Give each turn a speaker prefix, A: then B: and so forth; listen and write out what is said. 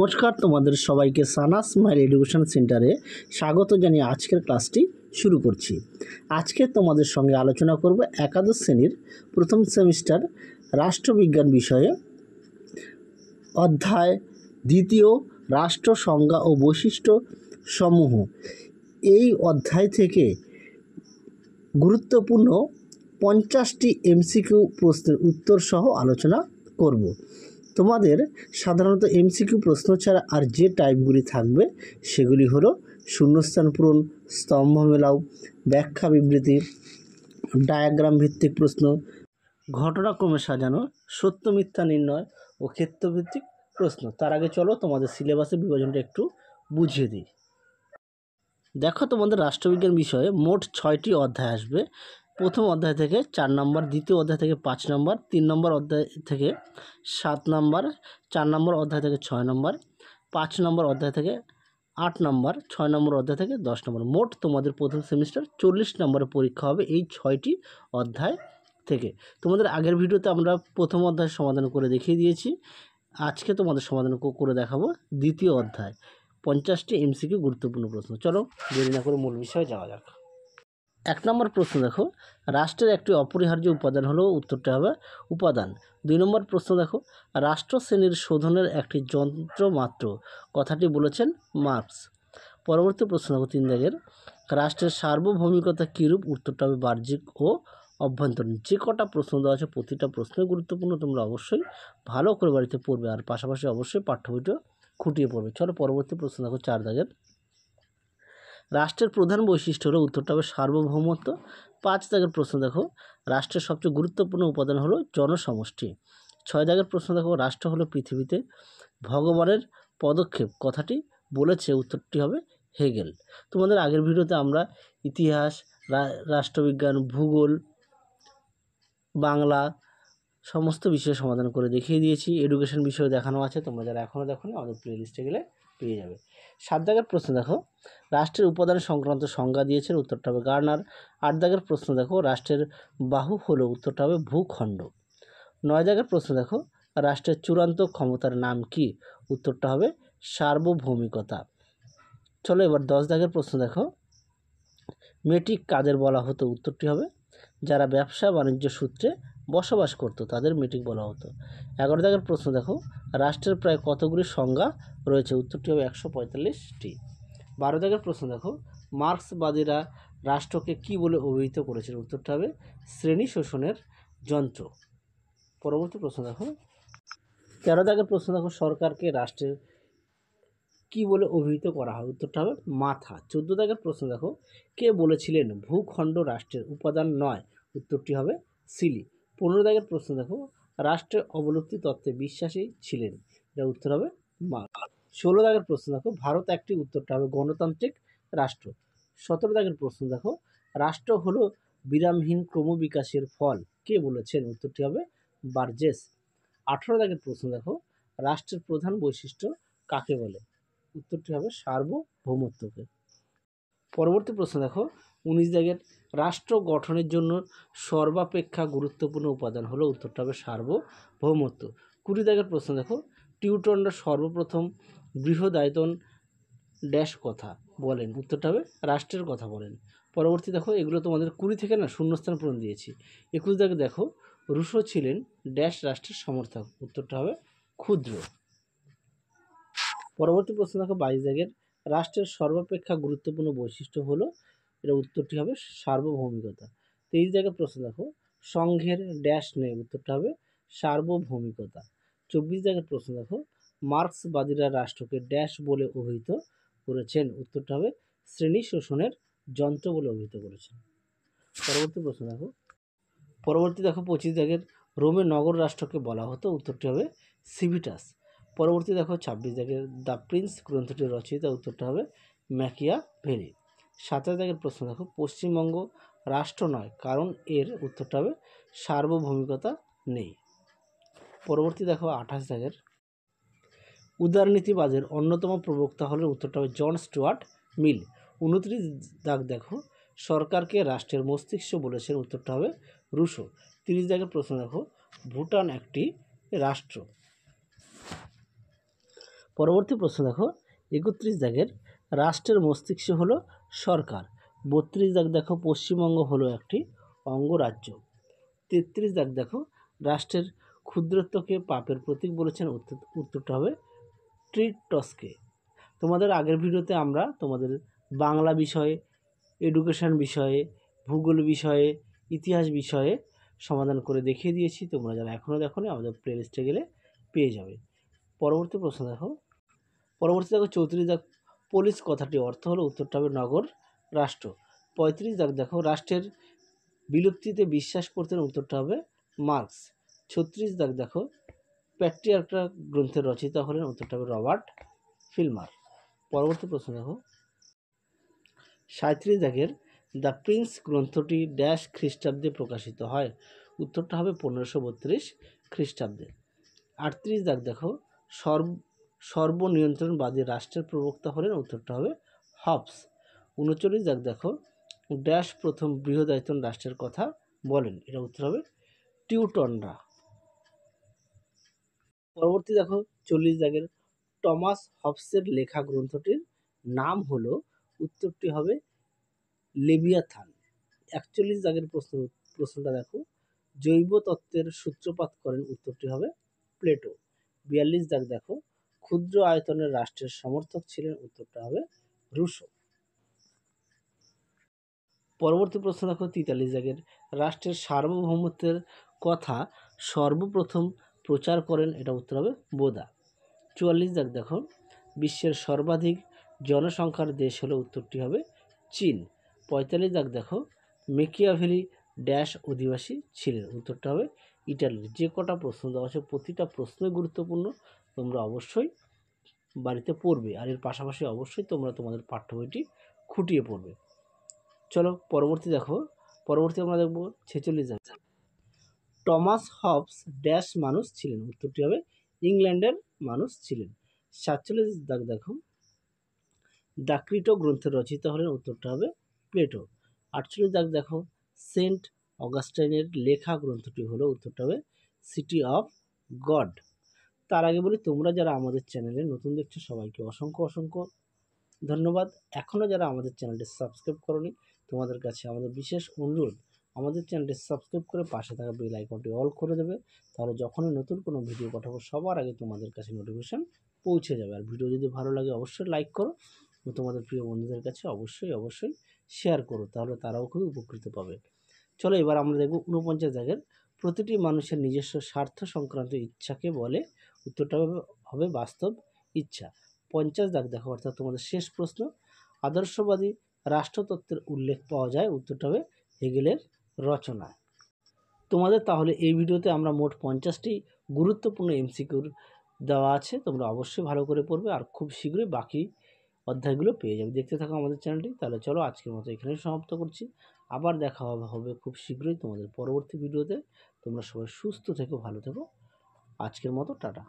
A: নমস্কার, তোমাদের সবাইকে সানা স্মাইল এডুকেশন সেন্টারে স্বাগত জানিয়ে আজকের ক্লাসটি শুরু করছি। আজকে তোমাদের সঙ্গে আলোচনা করব একাদশ শ্রেণীর প্রথম সেমিস্টার রাষ্ট্রবিজ্ঞান বিষয়ে অধ্যায় দ্বিতীয় রাষ্ট্র সংজ্ঞা ও বৈশিষ্ট্য সমূহ। এই অধ্যায় থেকে গুরুত্বপূর্ণ 50টি এমসিকিউ প্রশ্নের উত্তর সহ আলোচনা করব। তোমাদের সাধারণত এমসিকিউ প্রশ্ন ছাড়া আর যে টাইপগুলি থাকবে সেগুলি হলো শূন্যস্থান পূরণ, স্তম্ভ মেলাও, ব্যাখ্যা বিবৃতি, ডায়াগ্রাম ভিত্তিক প্রশ্ন, ঘটনাক্রমে সাজানো, সত্য মিথ্যা নির্ণয় ও ক্ষেত্রভিত্তিক প্রশ্ন। তার আগে চলো তোমাদের সিলেবাসের বিভাজনটা একটু বুঝিয়ে দিই। দেখো, তোমাদের রাষ্ট্রবিজ্ঞান বিষয়ে মোট 6টি অধ্যায় আসবে। প্রথম অধ্যায় থেকে 4 নম্বর, দ্বিতীয় অধ্যায় থেকে 5 নম্বর, 3 নম্বর অধ্যায় থেকে 7 নম্বর, 4 নম্বর অধ্যায় থেকে 6 নম্বর, 5 নম্বর অধ্যায় থেকে 8 নম্বর, 6 নম্বর অধ্যায় থেকে 10 নম্বর। মোট তোমাদের প্রথম সেমিস্টার 40 নম্বরের পরীক্ষা হবে এই 6টি অধ্যায় থেকে। তোমাদের আগের ভিডিওতে আমরা প্রথম অধ্যায় সমাধান করে দেখিয়ে দিয়েছি। আজকে তোমাদের সমাধান করে দেখাবো দ্বিতীয় অধ্যায় 50টি এমসিকিউ গুরুত্বপূর্ণ প্রশ্ন। চলো দেরি না করে মূল বিষয়ে যাওয়া যাক। 1 নম্বর প্রশ্ন দেখো, রাষ্ট্রের একটি অপরিহার্য উপাদান হলো, উত্তরটা হবে উপাদান। 2 নম্বর প্রশ্ন দেখো, রাষ্ট্র শ্রেণীর শোধনের একটি যন্ত্র মাত্র, কথাটি বলেছেন মার্কস। পরবর্তী প্রশ্ন দেখো 3 দাগের, রাষ্ট্রের সার্বভৌমিকতা কীরূপ, উত্তরটা হবে বাহ্যিক ও অভ্যন্তরীণ। যে কটা প্রশ্ন দেওয়া আছে প্রতিটা প্রশ্নই গুরুত্বপূর্ণ, তোমরা অবশ্যই ভালো করে বাড়িতে পড়বে আর পাশাপাশি অবশ্যই পাঠ্য বইটা খুঁটিয়ে পড়বে। চলো পরবর্তী প্রশ্ন দেখো 4 দাগের, রাষ্ট্রের প্রধান বৈশিষ্ট্য হলো, উত্তরটা হবে সার্বভৌমত্ব। 5 দাগের প্রশ্ন দেখো, রাষ্ট্রের সবচেয়ে গুরুত্বপূর্ণ উপাদান হলো জনসমষ্টি। 6 দাগের প্রশ্ন দেখো, রাষ্ট্র হলো পৃথিবীতে ভগবানের পদক্ষেপ, কথাটি বলেছে, উত্তরটি হবে হেগেল। তোমাদের আগের ভিডিওতে আমরা ইতিহাস, রাষ্ট্রবিজ্ঞান, ভূগোল, বাংলা সমস্ত বিষয়ে সমাধান করে দেখিয়ে দিয়েছি। এডুকেশন বিষয়ে দেখানো আছে, তোমরা যারা এখনও দেখোনি আমাদের প্লে লিস্টে গেলে পেয়ে যাবে। 7 দাগের প্রশ্ন দেখো, রাষ্ট্রের উপাদান সংক্রান্ত সংজ্ঞা দিয়েছেন, উত্তরটা হবে গার্নার। 8 দাগের প্রশ্ন দেখো, রাষ্ট্রের বাহু হলো, উত্তরটা হবে ভূখণ্ড। 9 দাগের প্রশ্ন দেখো, রাষ্ট্রের চূড়ান্ত ক্ষমতার নাম কি, উত্তরটা হবে সার্বভৌমিকতা। চলো এবার 10 দাগের প্রশ্ন দেখো, মেটিক কাদের বলা হতো, উত্তরটি হবে যারা ব্যবসা বাণিজ্য সূত্রে বসবাস করত তাদের মেটিক বলা হতো। 11 দাগের প্রশ্ন দেখো, রাষ্ট্রের প্রায় কতগুলি সংজ্ঞা রয়েছে, উত্তরটি হবে 145টি। 12 দাগের প্রশ্ন দেখো, মার্ক্সবাদীরা রাষ্ট্রকে কি বলে অভিহিত করেছেন, উত্তরটা হবে শ্রেণী শোষণের যন্ত্র। পরবর্তী প্রশ্ন দেখো 13 দাগের প্রশ্ন দেখো, সরকারকে রাষ্ট্রের কি বলে অভিহিত করা হয়, উত্তরটা হবে মাথা। 14 দাগের প্রশ্ন দেখো, কে বলেছিলেন ভূখণ্ড রাষ্ট্রের উপাদান নয়, উত্তরটি হবে সিলি। 15 দাগের প্রশ্ন দেখো, রাষ্ট্রের অবলুপ্তি তত্ত্বে বিশ্বাসী ছিলেন, এর উত্তর হবে মার্ক্স। 16 দাগের প্রশ্ন দেখো, ভারত একটি, উত্তরটা হবে গণতান্ত্রিক রাষ্ট্র। 17 দাগের প্রশ্ন দেখো, রাষ্ট্র হলো বিরামহীন ক্রমবিকাশের ফল, কে বলেছেন, উত্তরটি হবে বার্জেস। 18 দাগের প্রশ্ন দেখো, রাষ্ট্রের প্রধান বৈশিষ্ট্য কাকে বলে, উত্তরটি হবে সার্বভৌমত্বকে। পরবর্তী প্রশ্ন দেখো 19 দাগের, রাষ্ট্র গঠনের জন্য সর্বাপেক্ষা গুরুত্বপূর্ণ উপাদান হলো, উত্তরটা হবে সার্বভৌমত্ব। 20 দাগের প্রশ্ন দেখো, টিউটনরা সর্বপ্রথম বৃহদায়তন ড্যাশ কথা বলেন, উত্তরটা হবে রাষ্ট্রের কথা বলেন। পরবর্তী দেখো, এগুলো তোমাদের 20 থেকে না শূন্যস্থান পূরণ দিয়েছি। 21 দাগে দেখো, রুশো ছিলেন ড্যাশ রাষ্ট্রের সমর্থক, উত্তরটা হবে ক্ষুদ্র। পরবর্তী প্রশ্ন দেখো 22 দাগের, রাষ্ট্রের সর্বাপেক্ষা গুরুত্বপূর্ণ বৈশিষ্ট্য হলো, এর উত্তরটি হবে সার্বভৌমিকতা। 23 দাগের প্রশ্ন দেখো, সংঘের ড্যাশ নেই, উত্তরটা হবে সার্বভৌমিকতা। 24 দাগের প্রশ্ন দেখো, মার্ক্সবাদীরা রাষ্ট্রকে ড্যাশ বলে অভিহিত করেছেন, উত্তরটা হবে শ্রেণী শোষণের যন্ত্র বলে অভিহিত করেছেন। পরবর্তী প্রশ্ন দেখো 25 দাগের, রোমে নগর রাষ্ট্রকে বলা হতো, উত্তরটি হবে সিভিটাস। পরবর্তী দেখো 26 দাগের, দ্য প্রিন্স গ্রন্থটি রচয়িতা, উত্তরটা হবে ম্যাকিয়াভেলি। 27 দাগের প্রশ্ন দেখো, পশ্চিমবঙ্গ রাষ্ট্র নয় কারণ এর, উত্তরটা হবে সার্বভৌমিকতা নেই। পরবর্তী দেখো 28 দাগের, উদারনীতিবাদের অন্যতম প্রবক্তা হলেন, উত্তরটা হবে জন স্টুয়ার্ট মিল। 29 দাগ দেখো, সরকারকে রাষ্ট্রের মস্তিষ্ক বলেছেন, উত্তরটা হবে রুশো। 30 দাগের প্রশ্ন দেখো, ভুটান একটি রাষ্ট্র। পরবর্তী প্রশ্ন দেখো 31 দাগের রাষ্ট্রের মস্তিষ্ক হলো সরকার। 32 দাগ দেখো পশ্চিমবঙ্গ হলো একটি অঙ্গরাজ্য। 33 দাগ দেখো রাষ্ট্রের ক্ষুদ্রত্বকে পাপের প্রতীক বলেছেন, উত্তরটা হবে ট্রিটসকে। তোমাদের আগের ভিডিওতে আমরা তোমাদের বাংলা বিষয়ে, এডুকেশন বিষয়ে, ভূগোল বিষয়ে, ইতিহাস বিষয়ে সমাধান করে দেখিয়ে দিয়েছি। তোমরা যারা এখনও দেখোনি আমাদের প্লেলিস্টে গেলে পেয়ে যাবে। পরবর্তী প্রশ্ন দেখো 34 দাগ পুলিশ কথাটির অর্থ হলো, উত্তরটা হবে নগর রাষ্ট্র। 35 দাগ দেখো রাষ্ট্রের বিলুপ্তিতে বিশ্বাস করতেন, উত্তরটা হবে মার্কস। 36 দাগ দেখো প্যাট্রিয়ার্কা গ্রন্থের রচয়িতা হলেন, উত্তরটা হবে রবার্ট ফিলমার। পরবর্তী প্রশ্ন দেখো 37 দাগের দ্য প্রিন্স গ্রন্থটি ড্যাশ খ্রিস্টাব্দে প্রকাশিত হয়, উত্তরটা হবে 1532 খ্রিস্টাব্দে। 38 দাগ দেখো সর্বনিয়ন্ত্রণবাদী রাষ্ট্রের প্রবক্তা হলেন, উত্তরটা হবে হবস। 39 দাগ দেখো ড্যাশ প্রথম বৃহদায়তন রাষ্ট্রের কথা বলেন, এটা উত্তর হবে টিউটনরা। পরবর্তী দেখো 40 দাগের টমাস হবসের লেখা গ্রন্থটির নাম হলো, উত্তরটি হবে লেভিয়াথান। 41 দাগের প্রশ্নটা দেখো জৈব তত্ত্বের সূত্রপাত করেন, উত্তরটি হবে প্লেটো। 42 দাগ দেখো ক্ষুদ্র আয়তনের রাষ্ট্রের সমর্থক ছিলেন, উত্তরটা হবে রুশো। পরবর্তী প্রশ্ন দেখো 43 দাগের রাষ্ট্রের সার্বভৌমত্বের কথা সর্বপ্রথম প্রচার করেন, এটা উত্তর হবে বোদা। 44 দাগ দেখো বিশ্বের সর্বাধিক জনসংখ্যার দেশ হলো, উত্তরটি হবে চীন। 45 দাগ দেখো মেকিয়াভেলি ড্যাশ অধিবাসী ছিলেন, উত্তরটা হবে ইটালির। যে কটা প্রশ্ন দেওয়া আছে প্রতিটা প্রশ্নই গুরুত্বপূর্ণ, তোমরা অবশ্যই বাড়িতে পড়বে, আর এর পাশাপাশি অবশ্যই তোমরা তোমাদের পাঠ্য বইটি খুঁটিয়ে পড়বে। চলো পরবর্তী আমরা দেখব 46 দাগ টমাস হবস ড্যাশ মানুষ ছিলেন, উত্তরটি হবে ইংল্যান্ডের মানুষ ছিলেন। 47 দাগ দেখো দ্য ক্রিটো গ্রন্থের রচয়িতা হলেন, উত্তরটা হবে প্লেটো। 48 দাগ দেখো সেন্ট অগাস্টাইনের লেখা গ্রন্থটি হলো, উত্তরটা হবে সিটি অফ গড। তার আগে বলি তোমরা যারা আমাদের চ্যানেলে নতুন দেখছো সবাইকে অসংখ্য ধন্যবাদ। এখনও যারা আমাদের চ্যানেলটি সাবস্ক্রাইব করোনি তোমাদের কাছে আমাদের বিশেষ অনুরোধ, আমাদের চ্যানেলটি সাবস্ক্রাইব করে পাশে থাকা বেল আইকনটি অল করে দেবে, তাহলে যখনই নতুন কোনো ভিডিও পাঠাবো সবার আগে তোমাদের কাছে নোটিফিকেশান পৌঁছে যাবে। আর ভিডিও যদি ভালো লাগে অবশ্যই লাইক করো, তোমাদের প্রিয় বন্ধুদের কাছে অবশ্যই শেয়ার করো, তাহলে তারাও খুবই উপকৃত পাবে। চলো এবার আমরা দেখব 49 দাগের প্রতিটি মানুষের নিজস্ব স্বার্থ সংক্রান্ত ইচ্ছাকে বলে, উত্তরটা হবে বাস্তব ইচ্ছা। 50 দাগ দেখো অর্থাৎ তোমাদের শেষ প্রশ্ন আদর্শবাদী রাষ্ট্রতত্ত্বের উল্লেখ পাওয়া যায়, উত্তরটা হবে হেগেলের রচনায়। তোমাদের তাহলে এই ভিডিওতে আমরা মোট 50টি গুরুত্বপূর্ণ এমসিকিউর দেওয়া আছে, তোমরা অবশ্যই ভালো করে পড়বে, আর খুব শীঘ্রই বাকি অধ্যায়গুলো পেয়ে যাবে। দেখতে থাকো আমাদের চ্যানেলটি। তাহলে চলো আজকের মতো এখানেই সমাপ্ত করছি, আবার দেখা হবে খুব শীঘ্রই তোমাদের পরবর্তী ভিডিওতে। তোমরা সবাই সুস্থ থেকো, ভালো থেকো, আজকের মতো টাটা।